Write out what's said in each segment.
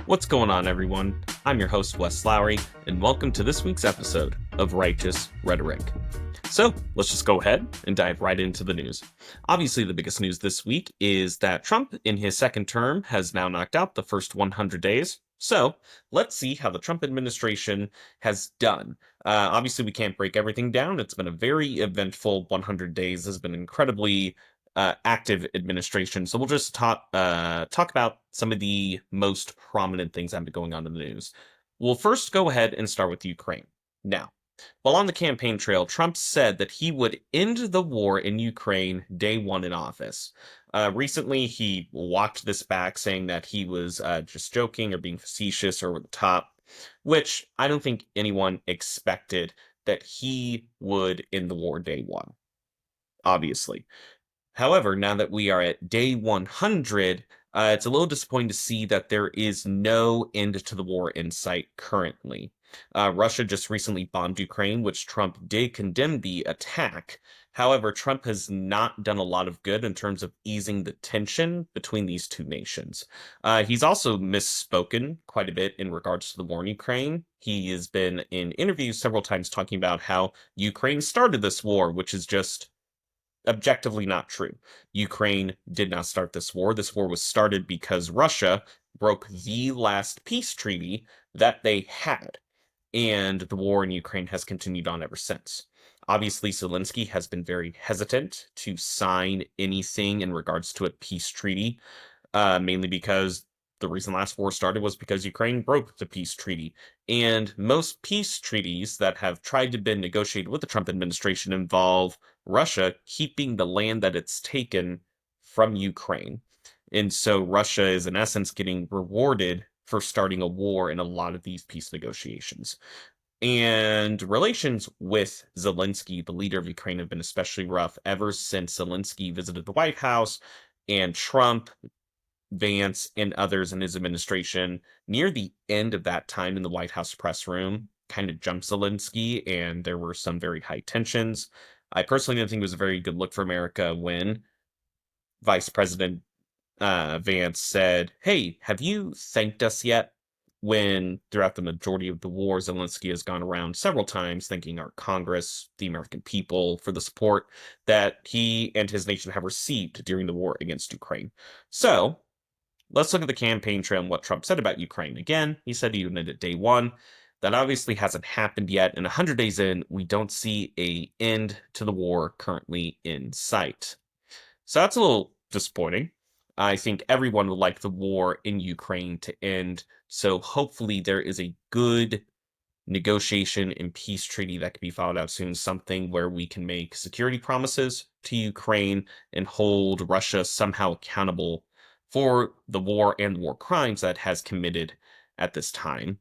What's going on, everyone? I'm your host, Wes Lowry, and welcome to this week's episode of Righteous Rhetoric. So, let's just go ahead and dive right into the news. Obviously, the biggest news this week is that Trump, in his second term, has now knocked out the first 100 days. So, let's see how the Trump administration has done. Obviously, we can't break everything down. It's been a very eventful 100 days. Has been incredibly active administration. So we'll just talk about some of the most prominent things that have been going on in the news. We'll first go ahead and start with Ukraine. Now, while on the campaign trail, Trump said that he would end the war in Ukraine day one in office. Recently, he walked this back, saying that he was just joking or being facetious or over the top, which I don't think anyone expected that he would end the war day one, obviously. However, now that we are at day 100, it's a little disappointing to see that there is no end to the war in sight currently. Russia just recently bombed Ukraine, which Trump did condemn the attack. However, Trump has not done a lot of good in terms of easing the tension between these two nations. He's also misspoken quite a bit in regards to the war in Ukraine. He has been in interviews several times talking about how Ukraine started this war, which is just objectively not true. Ukraine did not start this war. This war was started because Russia broke the last peace treaty that they had, and the war in Ukraine has continued on ever since. Obviously, Zelensky has been very hesitant to sign anything in regards to a peace treaty, mainly because the reason last war started was because Ukraine broke the peace treaty. And most peace treaties that have tried to be negotiated with the Trump administration involve Russia keeping the land that it's taken from Ukraine. And so Russia is, in essence, getting rewarded for starting a war in a lot of these peace negotiations. And relations with Zelensky, the leader of Ukraine, have been especially rough ever since Zelensky visited the White House and Trump, Vance, and others in his administration near the end of that time in the White House press room kind of jumped Zelensky, and there were some very high tensions. I personally didn't think it was a very good look for America when Vice President Vance said, "Hey, have you thanked us yet?" When throughout the majority of the war, Zelensky has gone around several times thanking our Congress, the American people, for the support that he and his nation have received during the war against Ukraine. So, let's look at the campaign trail and what Trump said about Ukraine. Again, he said he would end at day one. That obviously hasn't happened yet. And 100 days in, we don't see a end to the war currently in sight. So that's a little disappointing. I think everyone would like the war in Ukraine to end. So hopefully there is a good negotiation and peace treaty that could be followed out soon, something where we can make security promises to Ukraine and hold Russia somehow accountable for the war and war crimes that has committed at this time.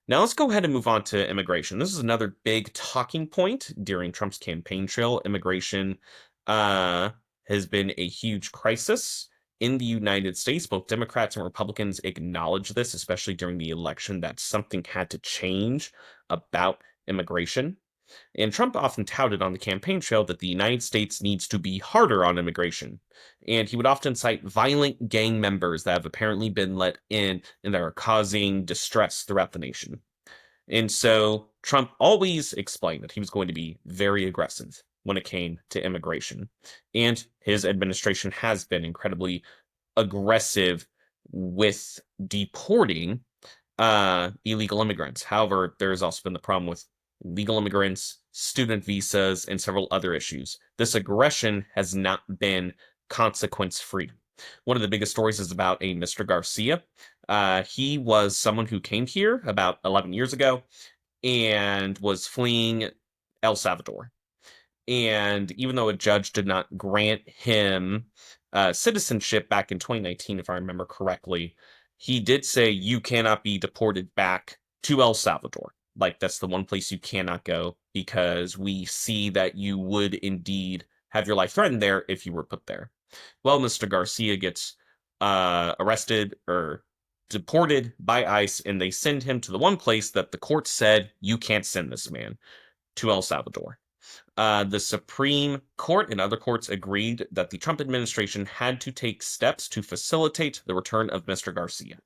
Now let's go ahead and move on to immigration. This is another big talking point during Trump's campaign trail. Immigration uh, has been a huge crisis in the United States. Both Democrats and Republicans acknowledge this, especially during the election, that something had to change about immigration. And Trump often touted on the campaign trail that the United States needs to be harder on immigration. And he would often cite violent gang members that have apparently been let in and that are causing distress throughout the nation. And so Trump always explained that he was going to be very aggressive when it came to immigration. And his administration has been incredibly aggressive with deporting illegal immigrants. However, there's also been the problem with legal immigrants, student visas, and several other issues. This aggression has not been consequence free. One of the biggest stories is about a Mr. Garcia. He was someone who came here about 11 years ago and was fleeing El Salvador. And even though a judge did not grant him citizenship back in 2019, if I remember correctly, he did say you cannot be deported back to El Salvador. Like, that's the one place you cannot go because we see that you would indeed have your life threatened there if you were put there. Well, Mr. Garcia gets arrested or deported by ICE, and they send him to the one place that the court said you can't send this man, to El Salvador. The Supreme Court and other courts agreed that the Trump administration had to take steps to facilitate the return of Mr. Garcia.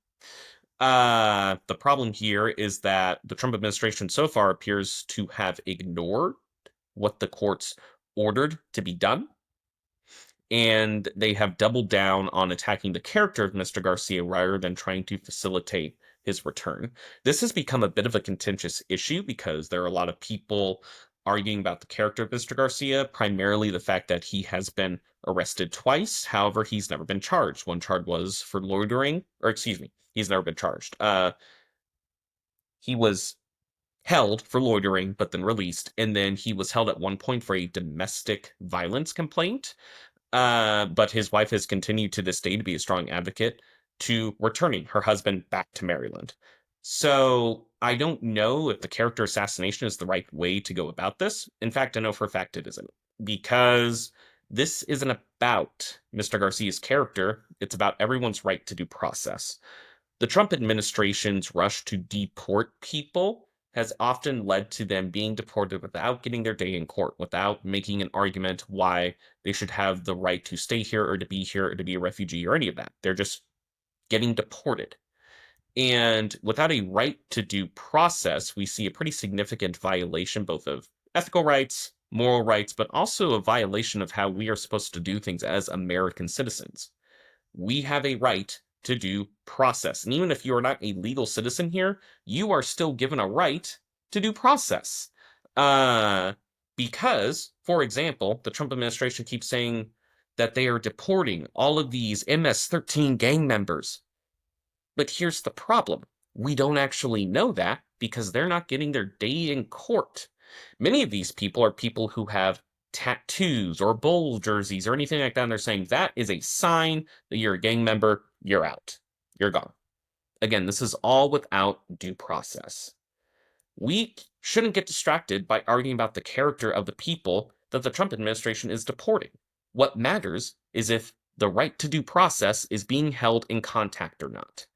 The problem here is that the Trump administration so far appears to have ignored what the courts ordered to be done, and they have doubled down on attacking the character of Mr. Garcia rather than trying to facilitate his return. This has become a bit of a contentious issue because there are a lot of people arguing about the character of Mr. Garcia, primarily the fact that he has been arrested twice. However, he's never been charged. One charge was for loitering, or excuse me, he's never been charged. He was held for loitering, but then released, and then he was held at one point for a domestic violence complaint. But his wife has continued to this day to be a strong advocate to returning her husband back to Maryland. So I don't know if the character assassination is the right way to go about this. In fact, I know for a fact it isn't, because this isn't about Mr. Garcia's character. It's about everyone's right to due process. The Trump administration's rush to deport people has often led to them being deported without getting their day in court, without making an argument why they should have the right to stay here or to be here or to be a refugee or any of that. They're just getting deported. And without a right to due process, we see a pretty significant violation both of ethical rights, moral rights, but also a violation of how we are supposed to do things as American citizens. We have a right to due process. And even if you are not a legal citizen here, you are still given a right to due process. Uh, because, for example, the Trump administration keeps saying that they are deporting all of these MS-13 gang members. But here's the problem. We don't actually know that because they're not getting their day in court. Many of these people are people who have tattoos or bowl jerseys or anything like that, and they're saying that is a sign that you're a gang member, you're out. You're gone. Again, this is all without due process. We shouldn't get distracted by arguing about the character of the people that the Trump administration is deporting. What matters is if the right to due process is being held in contact or not.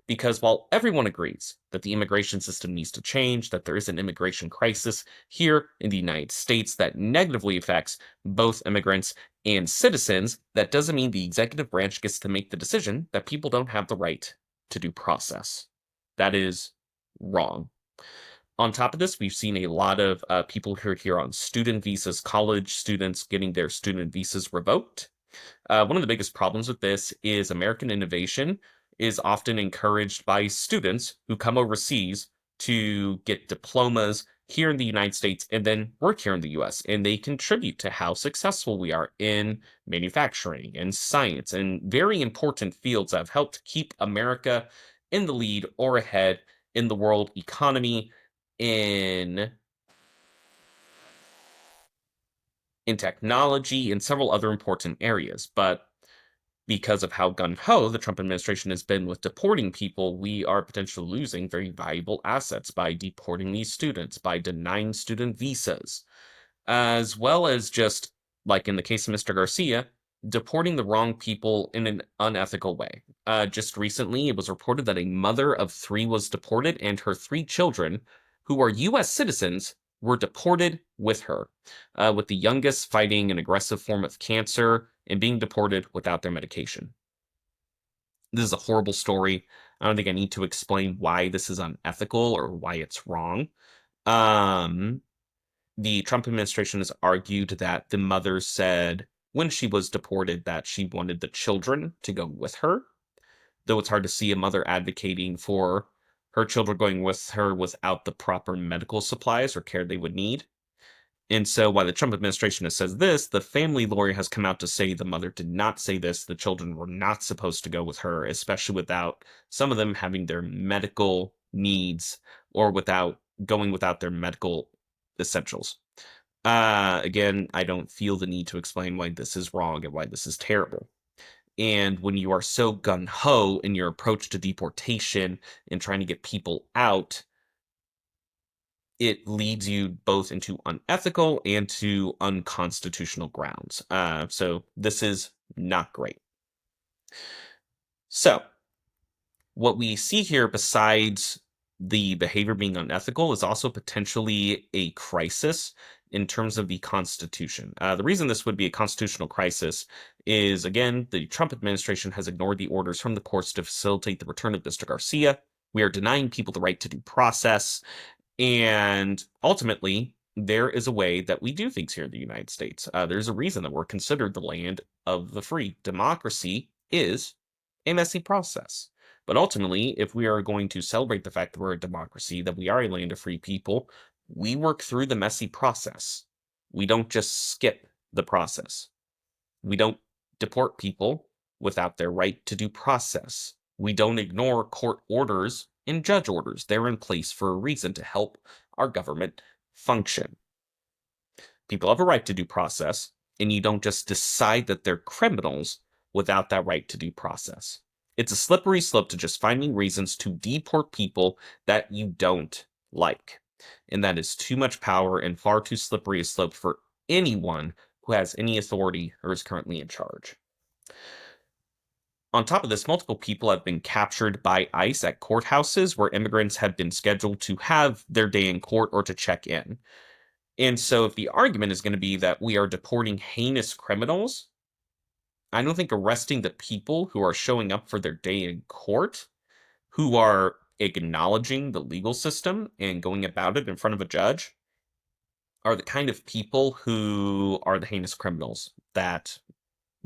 Because while everyone agrees that the immigration system needs to change, that there is an immigration crisis here in the United States that negatively affects both immigrants and citizens, that doesn't mean the executive branch gets to make the decision that people don't have the right to due process. That is wrong. On top of this, we've seen a lot of people who are here on student visas, college students getting their student visas revoked. One of the biggest problems with this is American innovation is often encouraged by students who come overseas to get diplomas here in the United States and then work here in the US. And they contribute to how successful we are in manufacturing and science and very important fields that have helped keep America in the lead or ahead in the world economy in technology and several other important areas. But because of how gung-ho the Trump administration has been with deporting people, we are potentially losing very valuable assets by deporting these students, by denying student visas, as well as just, like in the case of Mr. Garcia, deporting the wrong people in an unethical way. Just recently, it was reported that a mother of three was deported, and her three children, who are U.S. citizens, were deported with her, with the youngest fighting an aggressive form of cancer and being deported without their medication. This is a horrible story. I don't think I need to explain why this is unethical or why it's wrong. The Trump administration has argued that the mother said when she was deported that she wanted the children to go with her, though it's hard to see a mother advocating for her children going with her without the proper medical supplies or care they would need. And so while the Trump administration has said this, the family lawyer has come out to say the mother did not say this. The children were not supposed to go with her, especially without some of them having their medical needs or without going without their medical essentials. Again, I don't feel the need to explain why this is wrong and why this is terrible. And when you are so gung-ho in your approach to deportation and trying to get people out, it leads you both into unethical and to unconstitutional grounds. So this is not great. So what we see here, besides the behavior being unethical, is also potentially a crisis in terms of the Constitution. The reason this would be a constitutional crisis is, again, the Trump administration has ignored the orders from the courts to facilitate the return of Mr. Garcia. We are denying people the right to due process. And ultimately, there is a way that we do things here in the United States. There's a reason that we're considered the land of the free. Democracy is a messy process. But ultimately, if we are going to celebrate the fact that we're a democracy, that we are a land of free people, we work through the messy process. We don't just skip the process. We don't deport people without their right to due process. We don't ignore court orders and judge orders. They're in place for a reason to help our government function. People have a right to due process, and you don't just decide that they're criminals without that right to due process. It's a slippery slope to just finding reasons to deport people that you don't like. And that is too much power and far too slippery a slope for anyone who has any authority or is currently in charge. On top of this, multiple people have been captured by ICE at courthouses where immigrants have been scheduled to have their day in court or to check in. And so, if the argument is going to be that we are deporting heinous criminals, I don't think arresting the people who are showing up for their day in court, who are acknowledging the legal system and going about it in front of a judge, are the kind of people who are the heinous criminals that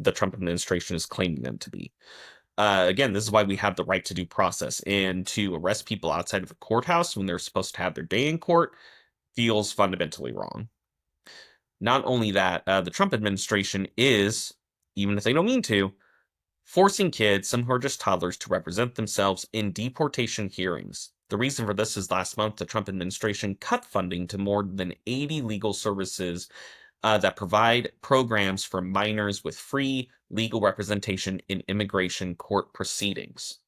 the Trump administration is claiming them to be. Again, this is why we have the right to due process. And to arrest people outside of a courthouse when they're supposed to have their day in court feels fundamentally wrong. Not only that, the Trump administration is, even if they don't mean to, forcing kids, some who are just toddlers, to represent themselves in deportation hearings. The reason for this is last month, the Trump administration cut funding to more than 80 legal services that provide programs for minors with free legal representation in immigration court proceedings.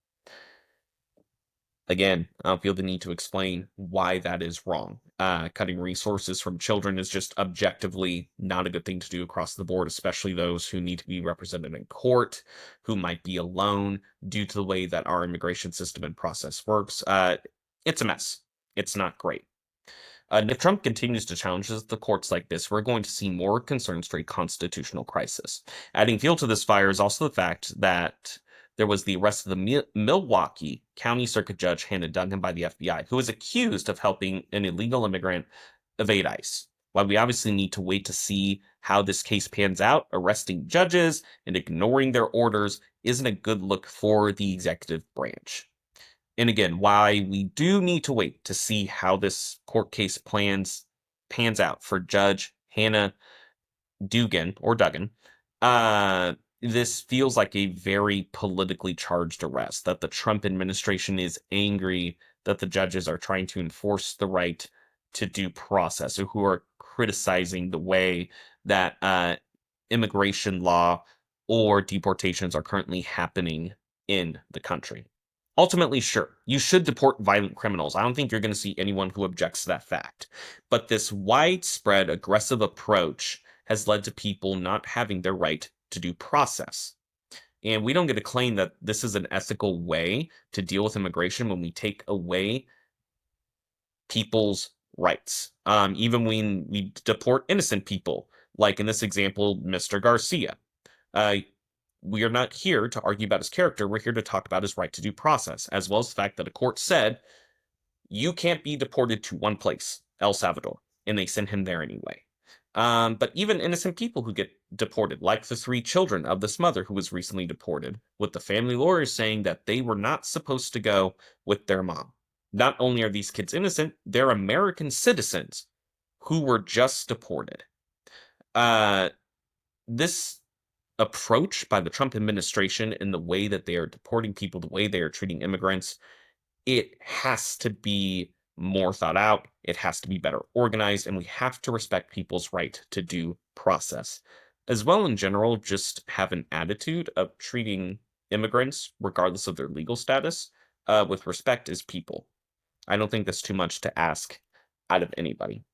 Again, I don't feel the need to explain why that is wrong. Cutting resources from children is just objectively not a good thing to do across the board, especially those who need to be represented in court, who might be alone due to the way that our immigration system and process works. It's a mess. It's not great. If Trump continues to challenge the courts like this, we're going to see more concerns for a constitutional crisis. Adding fuel to this fire is also the fact that there was the arrest of the Milwaukee County Circuit Judge Hannah Duncan by the FBI, who was accused of helping an illegal immigrant evade ICE. While we obviously need to wait to see how this case pans out, arresting judges and ignoring their orders isn't a good look for the executive branch. And again, why we do need to wait to see how this court case pans out for Judge Hannah Duggan. This feels like a very politically charged arrest, that the Trump administration is angry that the judges are trying to enforce the right to due process, or who are criticizing the way that immigration law or deportations are currently happening in the country. Ultimately, sure, you should deport violent criminals. I don't think you're going to see anyone who objects to that fact. But this widespread aggressive approach has led to people not having their right to due process. And we don't get to claim that this is an ethical way to deal with immigration when we take away people's rights. Even when we deport innocent people, like in this example, Mr. Garcia. We are not here to argue about his character. We're here to talk about his right to due process, as well as the fact that a court said, you can't be deported to one place, El Salvador, and they sent him there anyway. But even innocent people who get deported, like the 3 children of this mother who was recently deported, with the family lawyers saying that they were not supposed to go with their mom. Not only are these kids innocent, they're American citizens who were just deported. This approach by the Trump administration in the way that they are deporting people, the way they are treating immigrants, it has to be more thought out. It has to be better organized, and we have to respect people's right to due process. As well, in general, just have an attitude of treating immigrants, regardless of their legal status, with respect as people. I don't think that's too much to ask out of anybody.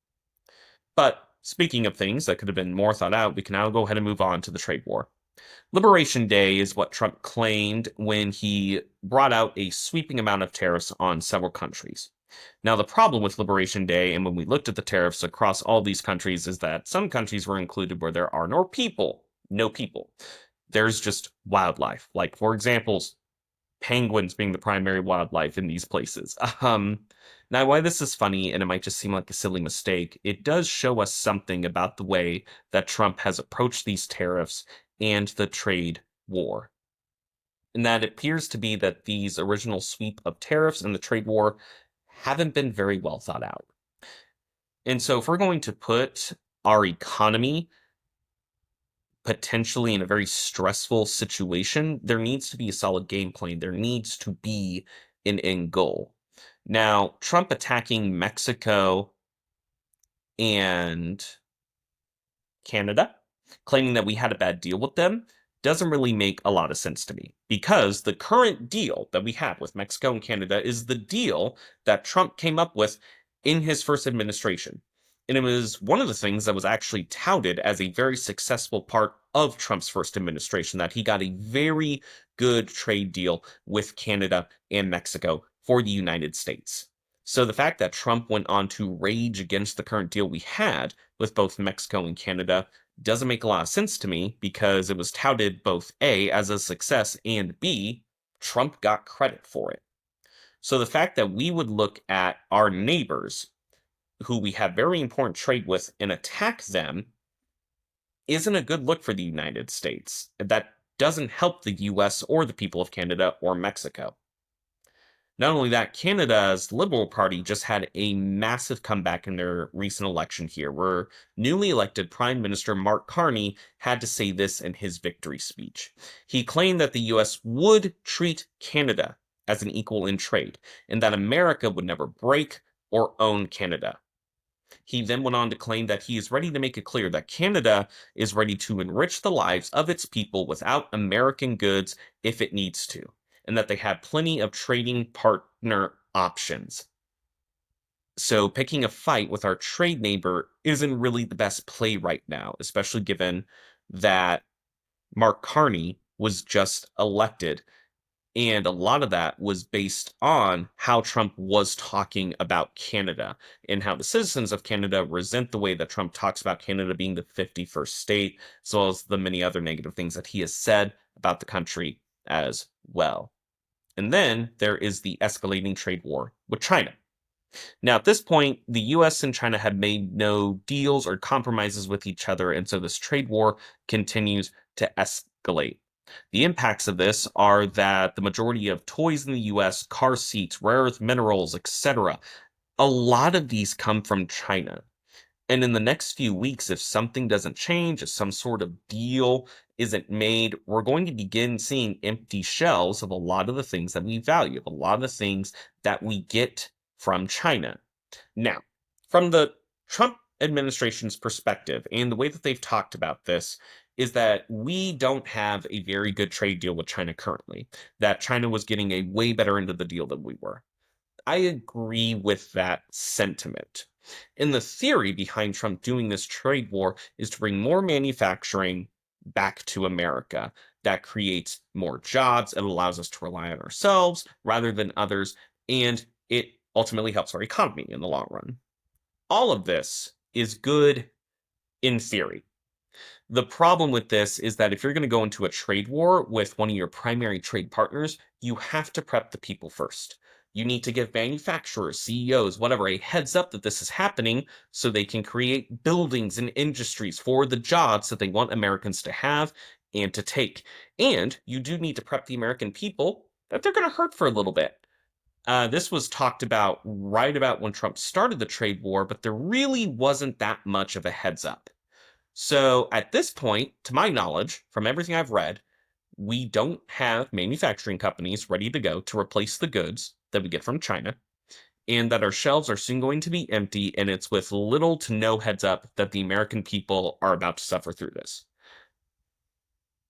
But speaking of things that could have been more thought out, we can now go ahead and move on to the trade war. Liberation Day is what Trump claimed when he brought out a sweeping amount of tariffs on several countries. Now, the problem with Liberation Day, and when we looked at the tariffs across all these countries, is that some countries were included where there are no people. There's just wildlife. Like, for example, penguins being the primary wildlife in these places. Now, why this is funny, and it might just seem like a silly mistake, it does show us something about the way that Trump has approached these tariffs and the trade war. And that it appears to be that these original sweep of tariffs and the trade war haven't been very well thought out. And so, if we're going to put our economy potentially in a very stressful situation, there needs to be a solid game plan. There needs to be an end goal. Now, Trump attacking Mexico and Canada, claiming that we had a bad deal with them, doesn't really make a lot of sense to me because the current deal that we have with Mexico and Canada is the deal that Trump came up with in his first administration. And it was one of the things that was actually touted as a very successful part of Trump's first administration, that he got a very good trade deal with Canada and Mexico for the United States. So the fact that Trump went on to rage against the current deal we had with both Mexico and Canada doesn't make a lot of sense to me because it was touted both A, as a success, and B, Trump got credit for it. So the fact that we would look at our neighbors, who we have very important trade with, and attack them isn't a good look for the United States. That doesn't help the US or the people of Canada or Mexico. Not only that, Canada's Liberal Party just had a massive comeback in their recent election here, where newly elected Prime Minister Mark Carney had to say this in his victory speech. He claimed that the US would treat Canada as an equal in trade, and that America would never break or own Canada. He then went on to claim that he is ready to make it clear that Canada is ready to enrich the lives of its people without American goods if it needs to, and that they have plenty of trading partner options. So picking a fight with our trade neighbor isn't really the best play right now, especially given that Mark Carney was just elected. And a lot of that was based on how Trump was talking about Canada and how the citizens of Canada resent the way that Trump talks about Canada being the 51st state, as well as the many other negative things that he has said about the country as well. And then there is the escalating trade war with China. Now, at this point, the US and China had made no deals or compromises with each other, and so this trade war continues to escalate. The impacts of this are that the majority of toys in the US, car seats, rare earth minerals, etc., a lot of these come from China. And in the next few weeks, if something doesn't change, if some sort of deal isn't made, we're going to begin seeing empty shelves of a lot of the things that we value, of a lot of the things that we get from China. Now, from the Trump administration's perspective and the way that they've talked about this, is that we don't have a very good trade deal with China currently, that China was getting a way better end of the deal than we were. I agree with that sentiment. And the theory behind Trump doing this trade war is to bring more manufacturing back to America. That creates more jobs. It allows us to rely on ourselves rather than others. And it ultimately helps our economy in the long run. All of this is good in theory. The problem with this is that if you're going to go into a trade war with one of your primary trade partners, you have to prep the people first. You need to give manufacturers, CEOs, whatever, a heads up that this is happening so they can create buildings and industries for the jobs that they want Americans to have and to take. And you do need to prep the American people that they're going to hurt for a little bit. This was talked about right about when Trump started the trade war, but there really wasn't that much of a heads up. So at this point, to my knowledge, from everything I've read, we don't have manufacturing companies ready to go to replace the goods that we get from China, and that our shelves are soon going to be empty, and it's with little to no heads up that the American people are about to suffer through this.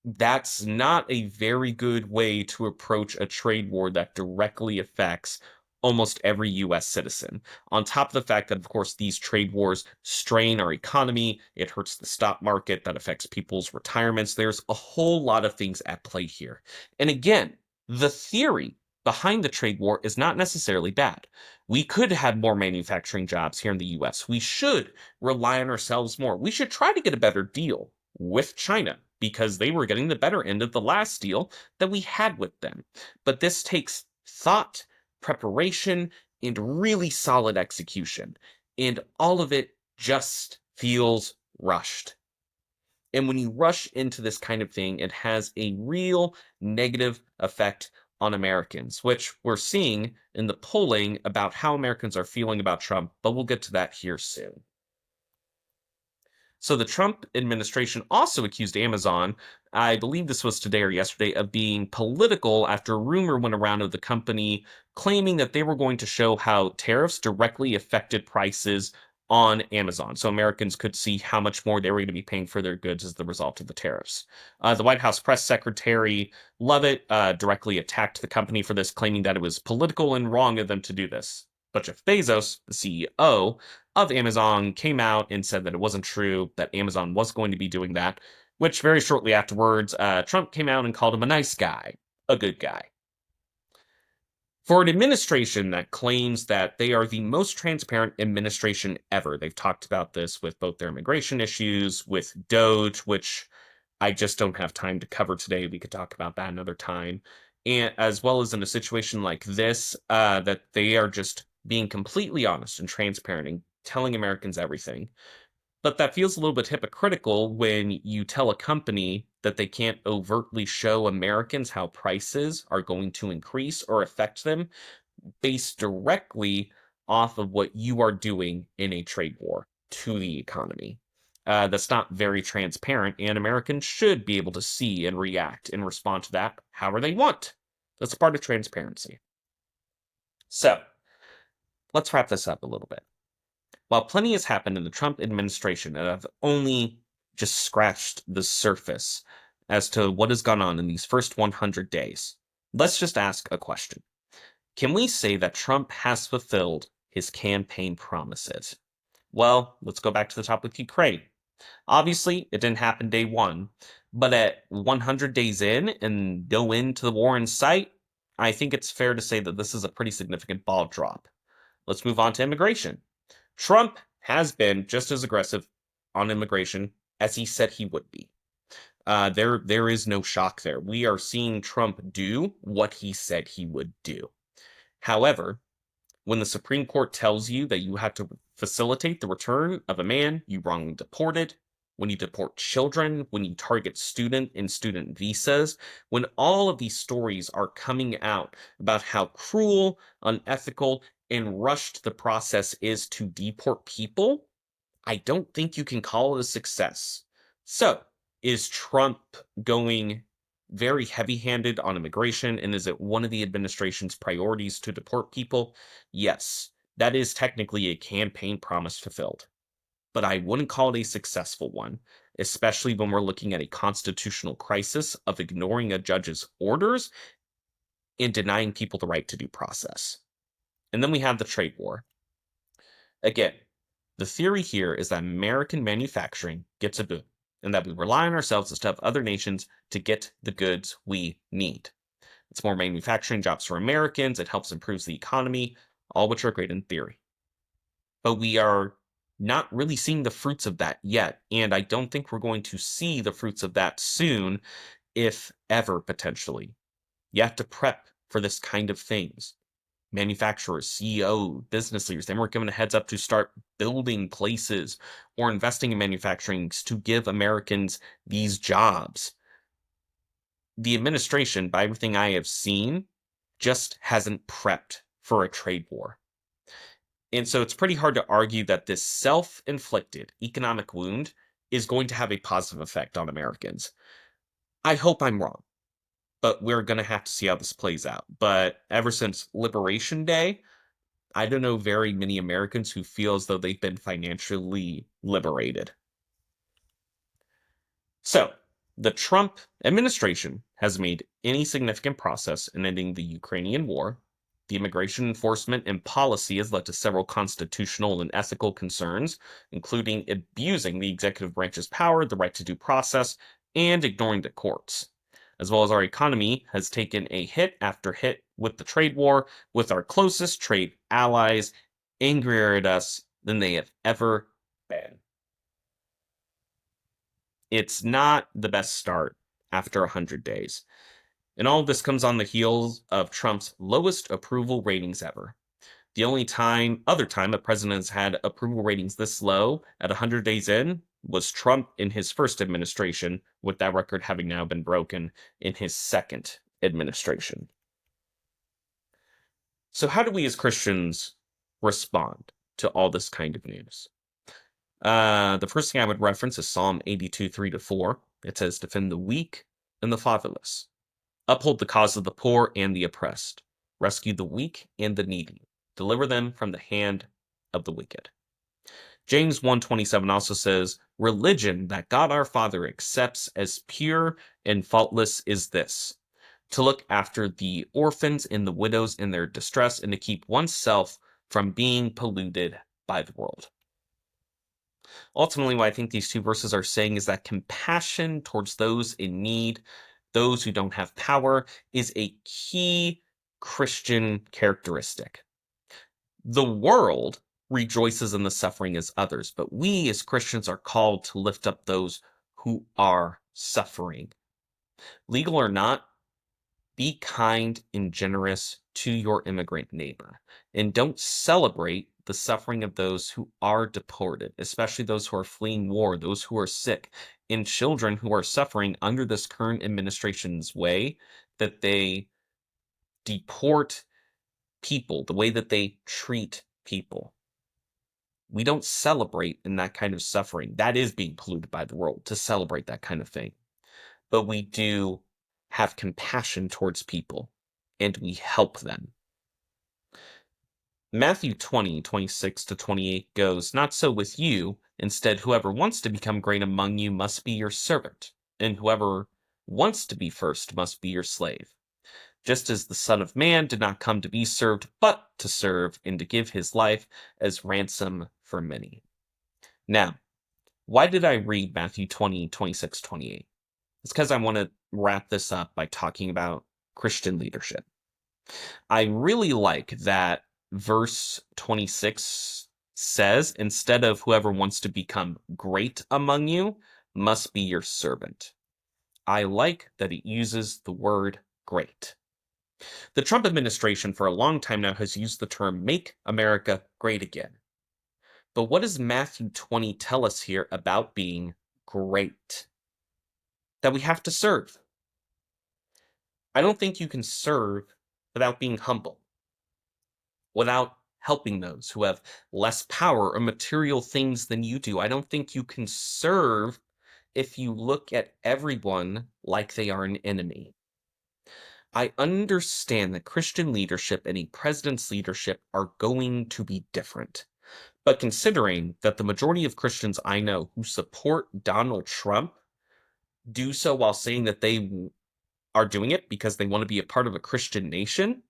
That's not a very good way to approach a trade war that directly affects almost every US citizen. On top of the fact that, of course, these trade wars strain our economy, it hurts the stock market, that affects people's retirements. There's a whole lot of things at play here. And again, the theory behind the trade war is not necessarily bad. We could have more manufacturing jobs here in the US. We should rely on ourselves more. We should try to get a better deal with China. because they were getting the better end of the last deal that we had with them. But this takes thought, preparation, and really solid execution. And all of it just feels rushed. And when you rush into this kind of thing, it has a real negative effect on Americans, which we're seeing in the polling about how Americans are feeling about Trump, but we'll get to that here soon. So the Trump administration also accused Amazon, I believe this was today or yesterday, of being political after a rumor went around of the company claiming that they were going to show how tariffs directly affected prices on Amazon. So Americans could see how much more they were going to be paying for their goods as the result of the tariffs. The White House press secretary Lovett directly attacked the company for this, claiming that it was political and wrong of them to do this. But Jeff Bezos, the CEO, of Amazon came out and said that it wasn't true, that Amazon was going to be doing that, which very shortly afterwards, Trump came out and called him a nice guy, a good guy. For an administration that claims that they are the most transparent administration ever, they've talked about this with both their immigration issues, with Doge, which I just don't have time to cover today. We could talk about that another time. And as well as in a situation like this, that they are just being completely honest and transparent and telling Americans everything. But that feels a little bit hypocritical when you tell a company that they can't overtly show Americans how prices are going to increase or affect them based directly off of what you are doing in a trade war to the economy. That's not very transparent, and Americans should be able to see and react and respond to that however they want. That's part of transparency. So, let's wrap this up a little bit. While plenty has happened in the Trump administration, and I've only just scratched the surface as to what has gone on in these first 100 days, let's just ask a question. Can we say that Trump has fulfilled his campaign promises? Well, let's go back to the top with Ukraine. Obviously, it didn't happen day one, but at 100 days in and no end to the war in sight, I think it's fair to say that this is a pretty significant ball drop. Let's move on to immigration. Trump has been just as aggressive on immigration as he said he would be. There is no shock there. We are seeing Trump do what he said he would do. However, when the Supreme Court tells you that you have to facilitate the return of a man you wrongly deported, when you deport children, when you target student and student visas, when all of these stories are coming out about how cruel, unethical, and rushed the process is to deport people, I don't think you can call it a success. So, is Trump going very heavy handed on immigration? And is it one of the administration's priorities to deport people? Yes, that is technically a campaign promise fulfilled. But I wouldn't call it a successful one, especially when we're looking at a constitutional crisis of ignoring a judge's orders and denying people the right to due process. And then we have the trade war. Again, the theory here is that American manufacturing gets a boom, and that we rely on ourselves instead of other nations to get the goods we need. It's more manufacturing jobs for Americans, it helps improve the economy, all which are great in theory. But we are not really seeing the fruits of that yet, and I don't think we're going to see the fruits of that soon, if ever, potentially. You have to prep for this kind of things. Manufacturers, CEO, business leaders, they weren't given a heads up to start building places or investing in manufacturing to give Americans these jobs. The administration, by everything I have seen, just hasn't prepped for a trade war. And so it's pretty hard to argue that this self inflicted economic wound is going to have a positive effect on Americans. I hope I'm wrong, but we're going to have to see how this plays out. But ever since Liberation Day, I don't know very many Americans who feel as though they've been financially liberated. So, the Trump administration has made any significant progress in ending the Ukrainian war. The immigration enforcement and policy has led to several constitutional and ethical concerns, including abusing the executive branch's power, the right to due process, and ignoring the courts. As well as our economy has taken a hit after hit with the trade war, with our closest trade allies angrier at us than they have ever been. It's not the best start after 100 days. And all of this comes on the heels of Trump's lowest approval ratings ever. The only other time a president has had approval ratings this low at 100 days in was Trump in his first administration, with that record having now been broken in his second administration. So, how do we as Christians respond to all this kind of news? The first thing I would reference is Psalm 82, 3-4. It says, "Defend the weak and the fatherless, uphold the cause of the poor and the oppressed, rescue the weak and the needy, deliver them from the hand of the wicked." James 1:27 also says, "Religion that God our Father accepts as pure and faultless is this, to look after the orphans and the widows in their distress, and to keep oneself from being polluted by the world." Ultimately, what I think these two verses are saying is that compassion towards those in need, those who don't have power, is a key Christian characteristic. The world rejoices in the suffering as others, but we as Christians are called to lift up those who are suffering. Legal or not, be kind and generous to your immigrant neighbor, and don't celebrate the suffering of those who are deported, especially those who are fleeing war, those who are sick, and children who are suffering under this current administration's way that they deport people, the way that they treat people. We don't celebrate in that kind of suffering. That is being polluted by the world, to celebrate that kind of thing. But we do have compassion towards people, and we help them. Matthew 20:26-28 goes, "Not so with you. Instead, whoever wants to become great among you must be your servant, and whoever wants to be first must be your slave. Just as the Son of Man did not come to be served, but to serve, and to give his life as ransom for many." Now, why did I read Matthew 20:26-28? It's because I want to wrap this up by talking about Christian leadership. I really like that verse 26 says, instead of "whoever wants to become great among you must be your servant." I like that it uses the word great. The Trump administration for a long time now has used the term "make America great again." But what does Matthew 20 tell us here about being great? That we have to serve. I don't think you can serve without being humble, without helping those who have less power or material things than you do. I don't think you can serve if you look at everyone like they are an enemy. I understand that Christian leadership and a president's leadership are going to be different. But considering that the majority of Christians I know who support Donald Trump do so while saying that they are doing it because they want to be a part of a Christian nation,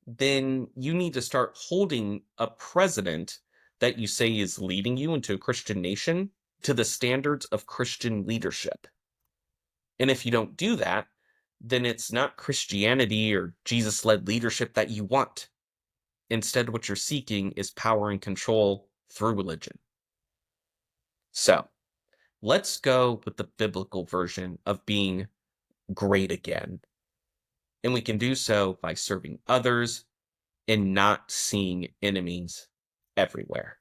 then you need to start holding a president that you say is leading you into a Christian nation to the standards of Christian leadership. And if you don't do that, then it's not Christianity or Jesus-led leadership that you want. Instead, what you're seeking is power and control through religion. So, let's go with the biblical version of being great again. And we can do so by serving others and not seeing enemies everywhere.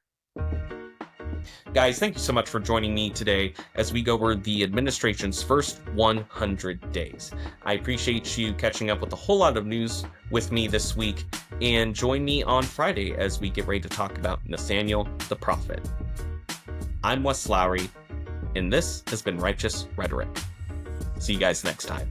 Guys, thank you so much for joining me today as we go over the administration's first 100 days. I appreciate you catching up with a whole lot of news with me this week, and join me on Friday as we get ready to talk about Nathaniel the prophet. I'm Wes Lowry, and this has been Righteous Rhetoric. See you guys next time.